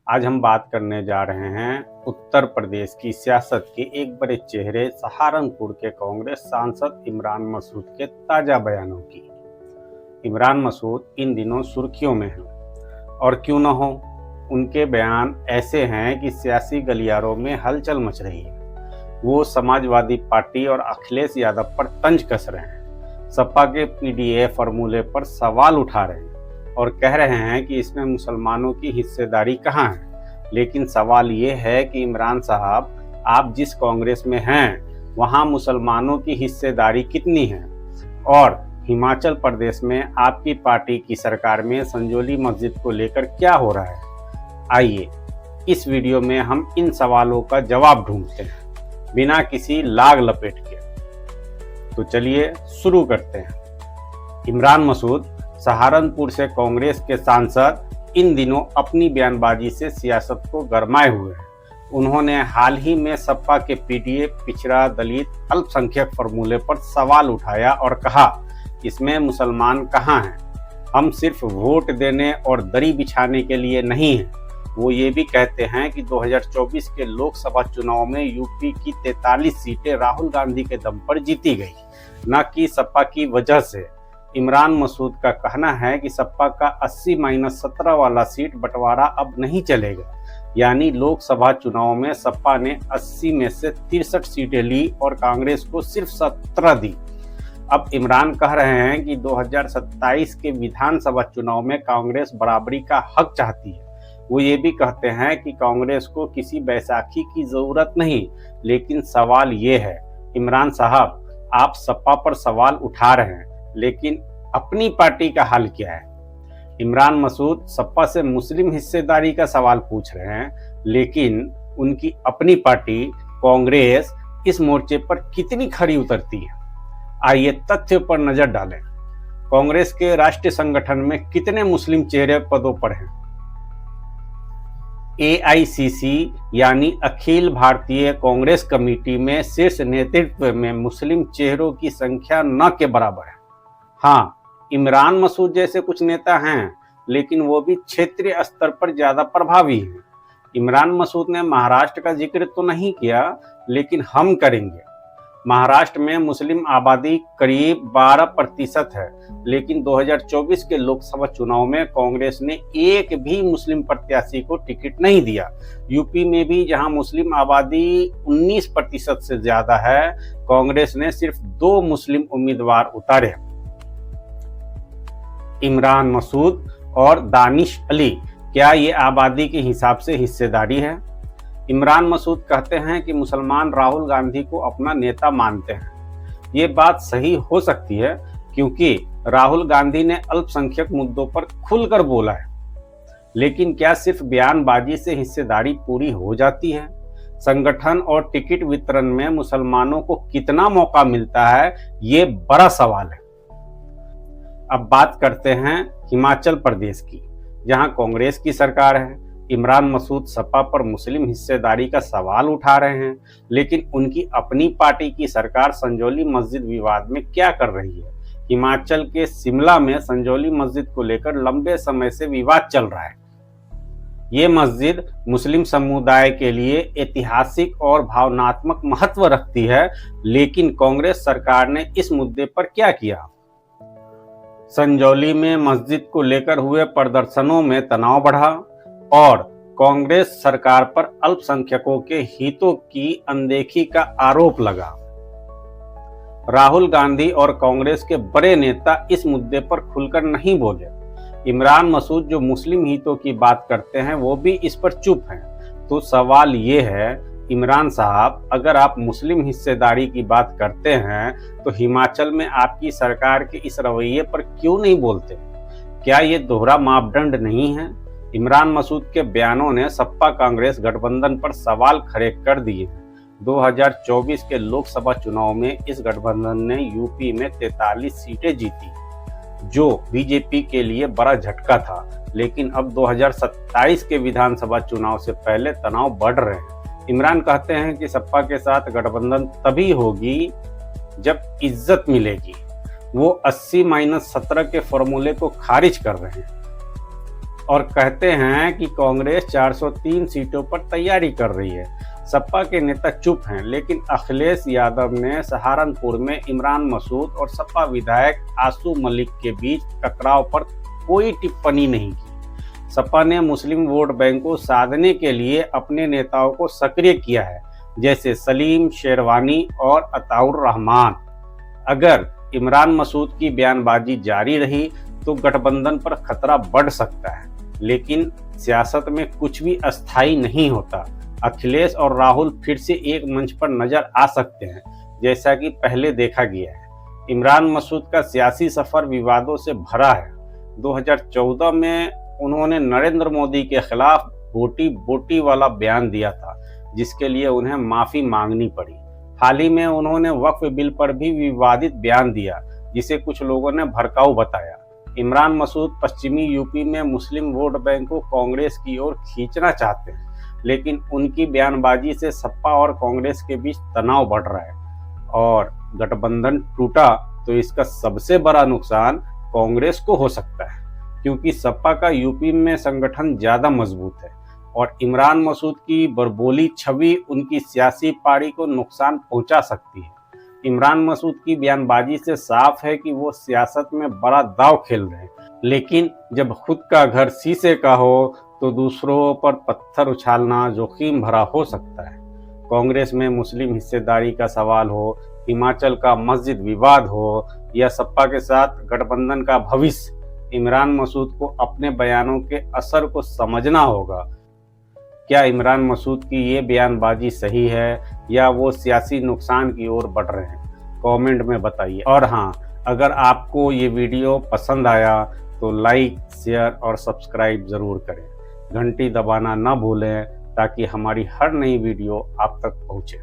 आज हम बात करने जा रहे हैं उत्तर प्रदेश की सियासत के एक बड़े चेहरे सहारनपुर के कांग्रेस सांसद इमरान मसूद के ताजा बयानों की। इमरान मसूद इन दिनों सुर्खियों में हैं और क्यों न हो, उनके बयान ऐसे हैं कि सियासी गलियारों में हलचल मच रही है। वो समाजवादी पार्टी और अखिलेश यादव पर तंज कस रहे हैं, सपा के पीडीए फॉर्मूले पर सवाल उठा रहे हैं और कह रहे हैं कि इसमें मुसलमानों की हिस्सेदारी कहाँ है। लेकिन सवाल ये है कि इमरान साहब, आप जिस कांग्रेस में हैं वहाँ मुसलमानों की हिस्सेदारी कितनी है? और हिमाचल प्रदेश में आपकी पार्टी की सरकार में संजौली मस्जिद को लेकर क्या हो रहा है? आइए इस वीडियो में हम इन सवालों का जवाब ढूंढते हैं बिना किसी लाग लपेट के। तो चलिए शुरू करते हैं। इमरान मसूद सहारनपुर से कांग्रेस के सांसद इन दिनों अपनी बयानबाजी से सियासत को गरमाए हुए हैं। उन्होंने हाल ही में सपा के पीडीए पिछड़ा दलित अल्पसंख्यक फॉर्मूले पर सवाल उठाया और कहा, इसमें मुसलमान कहाँ हैं? हम सिर्फ वोट देने और दरी बिछाने के लिए नहीं हैं। वो ये भी कहते हैं कि 2024 के लोकसभा चुनाव में यूपी की 43 सीटें राहुल गांधी के दम पर जीती गई, न कि सपा की वजह से। इमरान मसूद का कहना है कि सपा का 80-17 वाला सीट बंटवारा अब नहीं चलेगा, यानी लोकसभा चुनाव में सपा ने 80 में से 63 सीटें ली और कांग्रेस को सिर्फ 17 दी। अब इमरान कह रहे हैं कि 2027 के विधानसभा चुनाव में कांग्रेस बराबरी का हक चाहती है। वो ये भी कहते हैं कि कांग्रेस को किसी बैसाखी की जरूरत नहीं। लेकिन सवाल ये है, इमरान साहब, आप सपा पर सवाल उठा रहे हैं, लेकिन अपनी पार्टी का हाल क्या है? इमरान मसूद सपा से मुस्लिम हिस्सेदारी का सवाल पूछ रहे हैं, लेकिन उनकी अपनी पार्टी कांग्रेस इस मोर्चे पर कितनी खरी उतरती है? आइए तथ्य पर नजर डालें। कांग्रेस के राष्ट्रीय संगठन में कितने मुस्लिम चेहरे पदों पर हैं? AICC यानी अखिल भारतीय कांग्रेस कमेटी में शीर्ष नेतृत्व में मुस्लिम चेहरों की संख्या न के बराबर है। हाँ, इमरान मसूद जैसे कुछ नेता हैं, लेकिन वो भी क्षेत्रीय स्तर पर ज्यादा प्रभावी हैं। इमरान मसूद ने महाराष्ट्र का जिक्र तो नहीं किया, लेकिन हम करेंगे। महाराष्ट्र में मुस्लिम आबादी करीब 12% है, लेकिन 2024 के लोकसभा चुनाव में कांग्रेस ने एक भी मुस्लिम प्रत्याशी को टिकट नहीं दिया। यूपी में भी, जहां मुस्लिम आबादी 19% से ज्यादा है, कांग्रेस ने सिर्फ 2 मुस्लिम उम्मीदवार उतारे। इमरान मसूद और दानिश अली, क्या ये आबादी के हिसाब से हिस्सेदारी है? इमरान मसूद कहते हैं कि मुसलमान राहुल गांधी को अपना नेता मानते हैं। ये बात सही हो सकती है, क्योंकि राहुल गांधी ने अल्पसंख्यक मुद्दों पर खुलकर बोला है। लेकिन क्या सिर्फ बयानबाजी से हिस्सेदारी पूरी हो जाती है? संगठन और टिकट वितरण में मुसलमानों को कितना मौका मिलता है, ये बड़ा सवाल है। अब बात करते हैं हिमाचल प्रदेश की, जहां कांग्रेस की सरकार है। इमरान मसूद सपा पर मुस्लिम हिस्सेदारी का सवाल उठा रहे हैं, लेकिन उनकी अपनी पार्टी की सरकार संजौली मस्जिद विवाद में क्या कर रही है? हिमाचल के शिमला में संजौली मस्जिद को लेकर लंबे समय से विवाद चल रहा है। ये मस्जिद मुस्लिम समुदाय के लिए ऐतिहासिक और भावनात्मक महत्व रखती है, लेकिन कांग्रेस सरकार ने इस मुद्दे पर क्या किया? संजौली में मस्जिद को लेकर हुए प्रदर्शनों में तनाव बढ़ा और कांग्रेस सरकार पर अल्पसंख्यकों के हितों की अनदेखी का आरोप लगा। राहुल गांधी और कांग्रेस के बड़े नेता इस मुद्दे पर खुलकर नहीं बोले। इमरान मसूद जो मुस्लिम हितों की बात करते हैं, वो भी इस पर चुप हैं। तो सवाल ये है, इमरान साहब, अगर आप मुस्लिम हिस्सेदारी की बात करते हैं, तो हिमाचल में आपकी सरकार के इस रवैये पर क्यों नहीं बोलते? क्या ये दोहरा मापदंड नहीं है? इमरान मसूद के बयानों ने सपा कांग्रेस गठबंधन पर सवाल खड़े कर दिए। 2024 के लोकसभा चुनाव में इस गठबंधन ने यूपी में 43 सीटें जीती, जो बीजेपी के लिए बड़ा झटका था। लेकिन अब 2027 के विधानसभा चुनाव से पहले तनाव बढ़ रहे हैं। इमरान कहते हैं कि सपा के साथ गठबंधन तभी होगी जब इज्जत मिलेगी। वो 80-17 के फॉर्मूले को खारिज कर रहे हैं। और कहते हैं कि कांग्रेस 403 सीटों पर तैयारी कर रही है। सपा के नेता चुप हैं, लेकिन अखिलेश यादव ने सहारनपुर में इमरान मसूद और सपा विधायक आसू मलिक के बीच टकराव पर कोई टिप्पणी नहीं की। सपा ने मुस्लिम वोट बैंक को साधने के लिए अपने नेताओं को सक्रिय किया है, जैसे सलीम शेरवानी और अताउर रहमान। अगर इमरान मसूद की बयानबाजी जारी रही तो गठबंधन पर खतरा बढ़ सकता है, लेकिन सियासत में कुछ भी अस्थायी नहीं होता। अखिलेश और राहुल फिर से एक मंच पर नजर आ सकते हैं, जैसा कि पहले देखा गया है। इमरान मसूद का सियासी सफर विवादों से भरा है। 2014 में उन्होंने नरेंद्र मोदी के खिलाफ बोटी बोटी वाला बयान दिया था, जिसके लिए उन्हें माफी मांगनी पड़ी। हाल ही में उन्होंने वक्फ बिल पर भी विवादित बयान दिया, जिसे कुछ लोगों ने भड़काऊ बताया। इमरान मसूद पश्चिमी यूपी में मुस्लिम वोट बैंक को कांग्रेस की ओर खींचना चाहते हैं, लेकिन उनकी बयानबाजी से सपा और कांग्रेस के बीच तनाव बढ़ रहा है और गठबंधन टूटा तो इसका सबसे बड़ा नुकसान कांग्रेस को हो सकता है, क्योंकि सपा का यूपी में संगठन ज्यादा मजबूत है और इमरान मसूद की बरबोली छवि उनकी सियासी पारी को नुकसान पहुंचा सकती है। इमरान मसूद की बयानबाजी से साफ है कि वो सियासत में बड़ा दांव खेल रहे हैं, लेकिन जब खुद का घर शीशे का हो तो दूसरों पर पत्थर उछालना जोखिम भरा हो सकता है। कांग्रेस में मुस्लिम हिस्सेदारी का सवाल हो, हिमाचल का मस्जिद विवाद हो या सपा के साथ गठबंधन का भविष्य, इमरान मसूद को अपने बयानों के असर को समझना होगा। क्या इमरान मसूद की ये बयानबाजी सही है या वो सियासी नुकसान की ओर बढ़ रहे हैं? कमेंट में बताइए। और हाँ, अगर आपको ये वीडियो पसंद आया तो लाइक, शेयर और सब्सक्राइब ज़रूर करें। घंटी दबाना ना भूलें ताकि हमारी हर नई वीडियो आप तक पहुँचे।